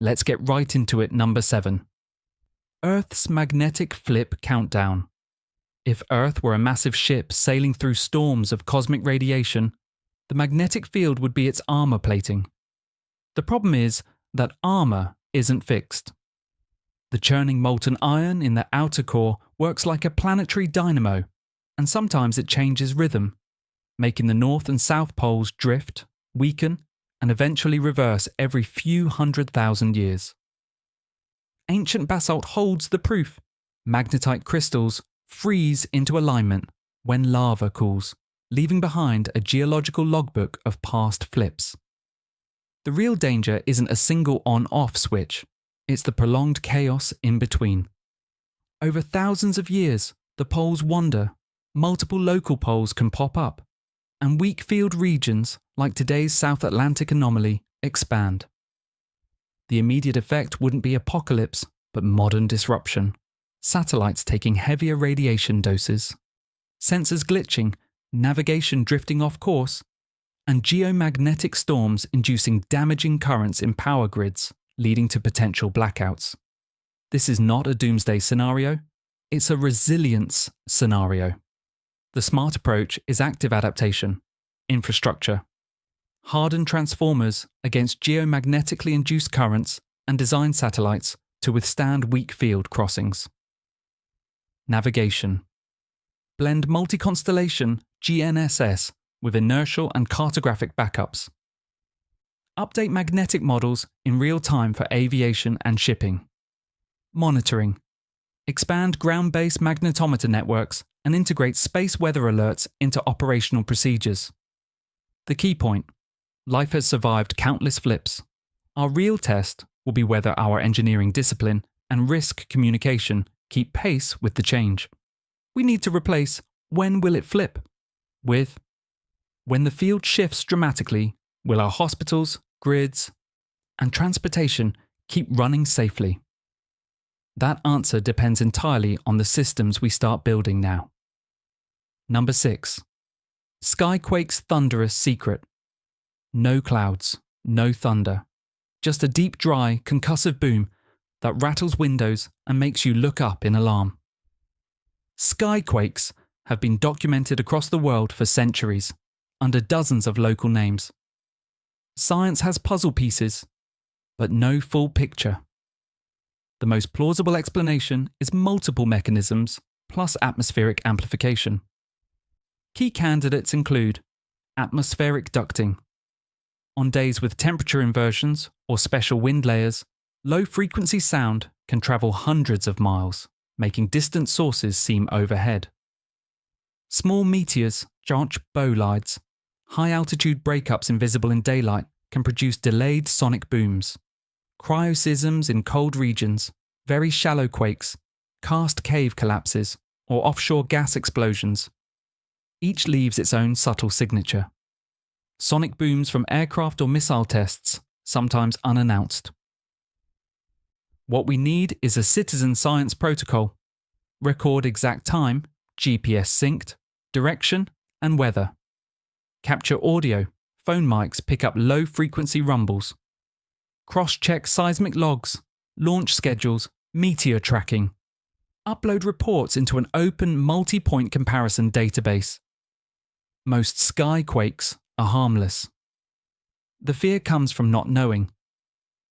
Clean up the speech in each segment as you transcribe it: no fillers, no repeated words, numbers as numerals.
Let's get right into it. Number 7. Earth's magnetic flip countdown. If Earth were a massive ship sailing through storms of cosmic radiation, the magnetic field would be its armor plating. The problem is that armor isn't fixed. The churning molten iron in the outer core works like a planetary dynamo, and sometimes it changes rhythm, making the north and south poles drift, weaken, and eventually reverse every few 100,000 years. Ancient basalt holds the proof. Magnetite crystals freeze into alignment when lava cools, leaving behind a geological logbook of past flips. The real danger isn't a single on-off switch, it's the prolonged chaos in between. Over thousands of years, the poles wander, multiple local poles can pop up, and weak field regions, like today's South Atlantic anomaly, expand. The immediate effect wouldn't be apocalypse, but modern disruption. Satellites taking heavier radiation doses, sensors glitching, navigation drifting off course, and geomagnetic storms inducing damaging currents in power grids, leading to potential blackouts. This is not a doomsday scenario, it's a resilience scenario. The smart approach is active adaptation, infrastructure, hardened transformers against geomagnetically induced currents, and design satellites to withstand weak field crossings. Navigation. Blend multi-constellation GNSS with inertial and cartographic backups. Update magnetic models in real time for aviation and shipping. Monitoring. Expand ground-based magnetometer networks and integrate space weather alerts into operational procedures. The key point: life has survived countless flips. Our real test will be whether our engineering discipline and risk communication keep pace with the change. We need to replace "when will it flip" with "when the field shifts dramatically, will our hospitals, grids, and transportation keep running safely?" That answer depends entirely on the systems we start building now. Number 6. Skyquakes' Thunderous secret. No clouds, no thunder. Just a deep, dry, concussive boom that rattles windows and makes you look up in alarm. Skyquakes have been documented across the world for centuries, under dozens of local names. Science has puzzle pieces, but no full picture. The most plausible explanation is multiple mechanisms plus atmospheric amplification. Key candidates include atmospheric ducting. On days with temperature inversions or special wind layers, low-frequency sound can travel hundreds of miles, making distant sources seem overhead. Small meteors, giant bolides, high-altitude breakups invisible in daylight can produce delayed sonic booms. Cryosisms in cold regions, very shallow quakes, karst cave collapses, or offshore gas explosions. Each leaves its own subtle signature. Sonic booms from aircraft or missile tests, sometimes unannounced. What we need is a citizen science protocol. Record exact time, GPS synced, direction, and weather. Capture audio, phone mics pick up low-frequency rumbles. Cross-check seismic logs, launch schedules, meteor tracking. Upload reports into an open multi-point comparison database. Most skyquakes are harmless. The fear comes from not knowing.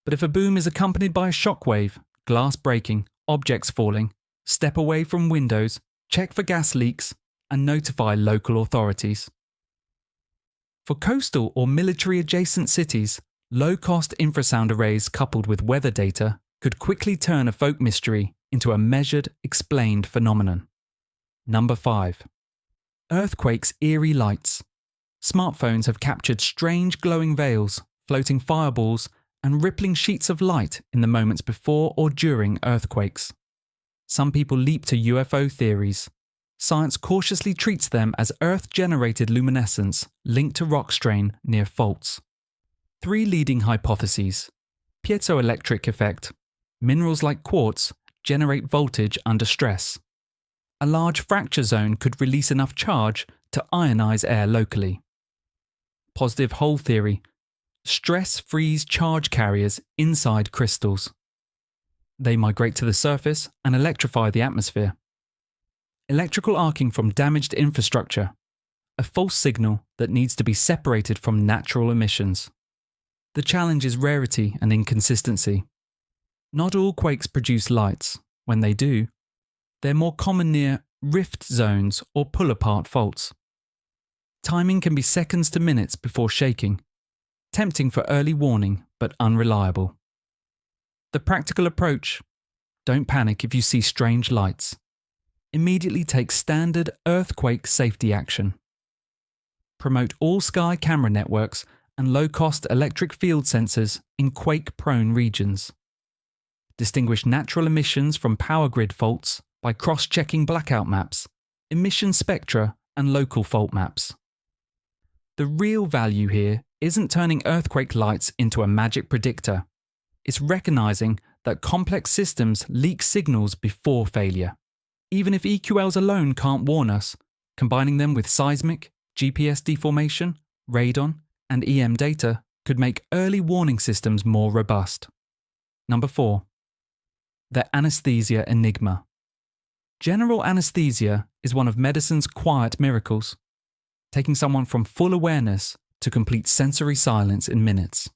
But if a boom is accompanied by a shockwave, glass breaking, objects falling, step away from windows, check for gas leaks, and notify local authorities. For coastal or military-adjacent cities, low-cost infrasound arrays coupled with weather data could quickly turn a folk mystery into a measured, explained phenomenon. Number 5. Earthquakes' eerie lights. Smartphones have captured strange glowing veils, floating fireballs, and rippling sheets of light in the moments before or during earthquakes. Some people leap to UFO theories. Science cautiously treats them as Earth-generated luminescence linked to rock strain near faults. 3 leading hypotheses. Piezoelectric effect. Minerals like quartz generate voltage under stress. A large fracture zone could release enough charge to ionize air locally. Positive hole theory. stress freeze charge carriers inside crystals. They migrate to the surface and electrify the atmosphere. Electrical arcing from damaged infrastructure, a false signal that needs to be separated from natural emissions. The challenge is rarity and inconsistency. Not all quakes produce lights. When they do, they're more common near rift zones or pull-apart faults. Timing can be seconds to minutes before shaking, tempting for early warning but unreliable. The practical approach: don't panic if you see strange lights. Immediately take standard earthquake safety action. Promote all-sky camera networks and low-cost electric field sensors in quake-prone regions. Distinguish natural emissions from power grid faults by cross-checking blackout maps, emission spectra, and local fault maps. The real value here isn't turning earthquake lights into a magic predictor. It's recognizing that complex systems leak signals before failure. Even if EQLs alone can't warn us, combining them with seismic, GPS deformation, radon, and EM data could make early warning systems more robust. Number 4. The Anesthesia Enigma. General anesthesia is one of medicine's quiet miracles, taking someone from full awareness to complete sensory silence in minutes.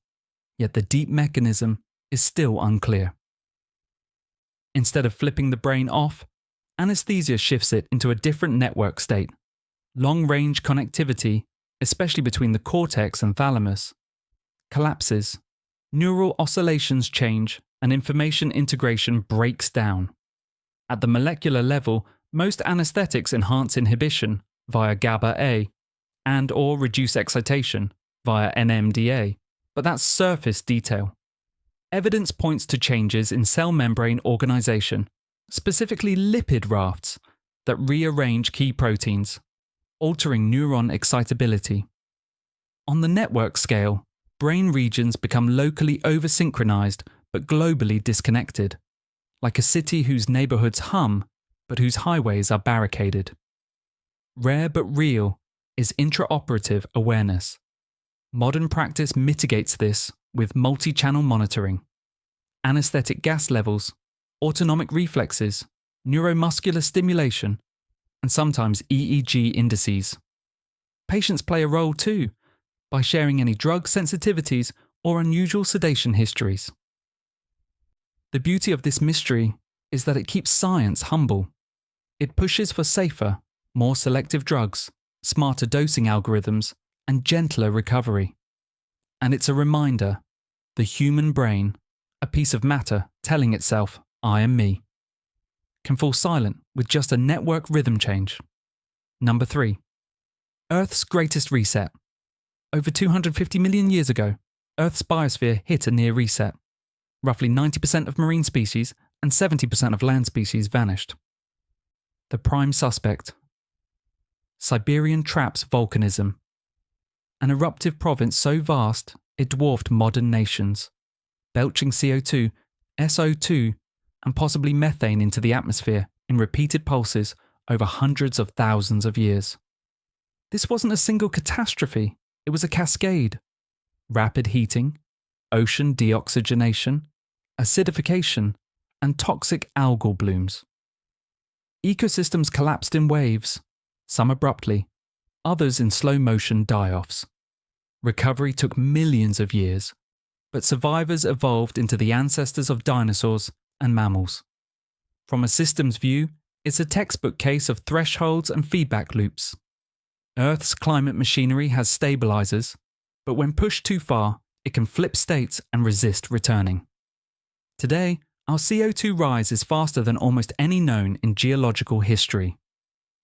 Yet the deep mechanism is still unclear. Instead of flipping the brain off, anesthesia shifts it into a different network state. Long-range connectivity, especially between the cortex and thalamus, collapses, neural oscillations change, and information integration breaks down. At the molecular level, most anesthetics enhance inhibition via GABA-A and/or reduce excitation via NMDA, but that's surface detail. Evidence points to changes in cell membrane organization, specifically lipid rafts, that rearrange key proteins, altering neuron excitability. On the network scale, brain regions become locally over-synchronized but globally disconnected, like a city whose neighborhoods hum but whose highways are barricaded. Rare but real is intraoperative awareness. Modern practice mitigates this with multi-channel monitoring, anesthetic gas levels, autonomic reflexes, neuromuscular stimulation, and sometimes EEG indices. Patients play a role too, by sharing any drug sensitivities or unusual sedation histories. The beauty of this mystery is that it keeps science humble. It pushes for safer, more selective drugs, smarter dosing algorithms, and gentler recovery. And it's a reminder: the human brain, a piece of matter telling itself, "I am me," can fall silent with just a network rhythm change. Number 3. Earth's greatest reset. Over 250 million years ago, Earth's biosphere hit a near reset. Roughly 90% of marine species and 70% of land species vanished. The prime suspect: Siberian Traps volcanism. An eruptive province so vast it dwarfed modern nations, belching CO2, SO2, and possibly methane into the atmosphere in repeated pulses over hundreds of thousands of years. This wasn't a single catastrophe, it was a cascade. Rapid heating, ocean deoxygenation, acidification, and toxic algal blooms. Ecosystems collapsed in waves, some abruptly, others in slow-motion die-offs. Recovery took millions of years, but survivors evolved into the ancestors of dinosaurs and mammals. From a systems view, it's a textbook case of thresholds and feedback loops. Earth's climate machinery has stabilizers, but when pushed too far, it can flip states and resist returning. Today, our CO2 rise is faster than almost any known in geological history.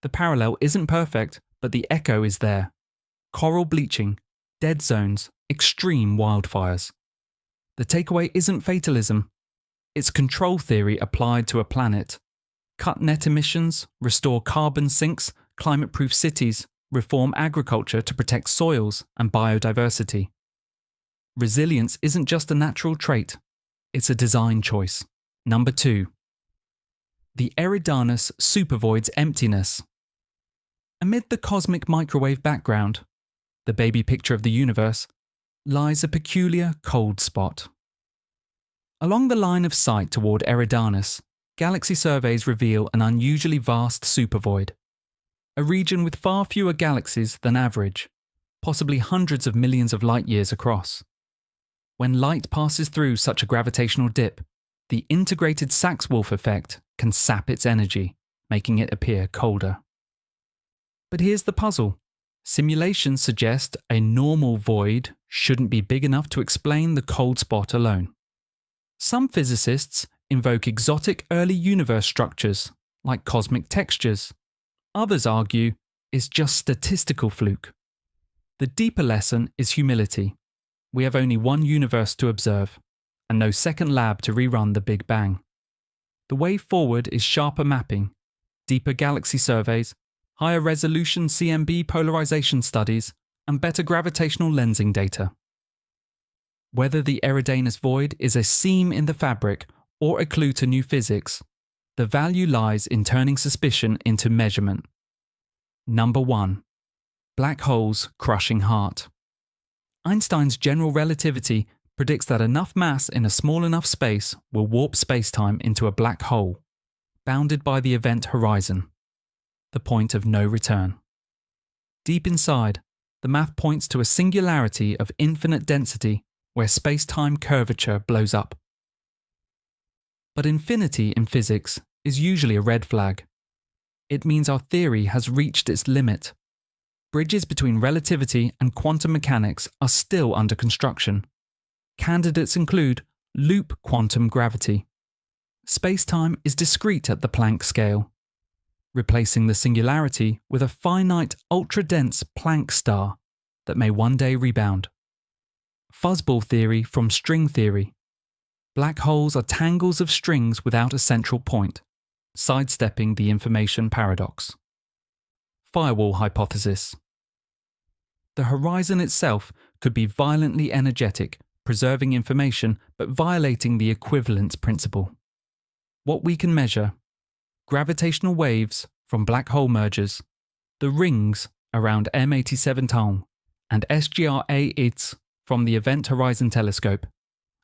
The parallel isn't perfect, but the echo is there. Coral bleaching, dead zones, extreme wildfires. The takeaway isn't fatalism. It's control theory applied to a planet. Cut net emissions, restore carbon sinks, climate-proof cities, reform agriculture to protect soils and biodiversity. Resilience isn't just a natural trait, it's a design choice. Number 2. The Eridanus Supervoid's Emptiness. Amid the cosmic microwave background, the baby picture of the universe, lies a peculiar cold spot. Along the line of sight toward Eridanus, galaxy surveys reveal an unusually vast supervoid, a region with far fewer galaxies than average, possibly hundreds of millions of light-years across. When light passes through such a gravitational dip, the integrated Sachs-Wolf effect can sap its energy, making it appear colder. But here's the puzzle. Simulations suggest a normal void shouldn't be big enough to explain the cold spot alone. Some physicists invoke exotic early universe structures, like cosmic textures. Others argue it's just statistical fluke. The deeper lesson is humility. We have only one universe to observe, and no second lab to rerun the Big Bang. The way forward is sharper mapping, deeper galaxy surveys, higher resolution CMB polarization studies, and better gravitational lensing data. Whether the Eridanus void is a seam in the fabric or a clue to new physics, the value lies in turning suspicion into measurement. Number 1. Black holes crushing heart. Einstein's general relativity predicts that enough mass in a small enough space will warp spacetime into a black hole, bounded by the event horizon, the point of no return. Deep inside, the math points to a singularity of infinite density where space-time curvature blows up. But infinity in physics is usually a red flag. It means our theory has reached its limit. Bridges between relativity and quantum mechanics are still under construction. Candidates include loop quantum gravity. Space-time is discrete at the Planck scale, replacing the singularity with a finite ultra-dense Planck star that may one day rebound. Fuzzball theory from string theory. Black holes are tangles of strings without a central point, sidestepping the information paradox. Firewall hypothesis. The horizon itself could be violently energetic, preserving information but violating the equivalence principle. What we can measure: gravitational waves from black hole mergers, the rings around M87 Taung, and SGR-A-IDS from the Event Horizon Telescope,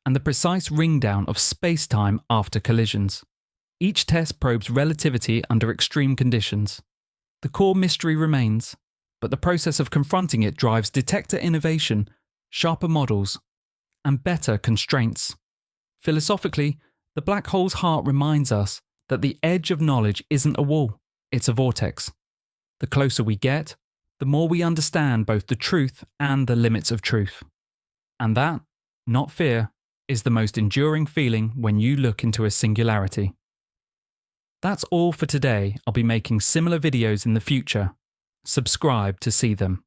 and the precise ring down of space-time after collisions. Each test probes relativity under extreme conditions. The core mystery remains, but the process of confronting it drives detector innovation, sharper models, and better constraints. Philosophically, the black hole's heart reminds us that the edge of knowledge isn't a wall, it's a vortex. The closer we get, the more we understand both the truth and the limits of truth. And that, not fear, is the most enduring feeling when you look into a singularity. That's all for today. I'll be making similar videos in the future. Subscribe to see them.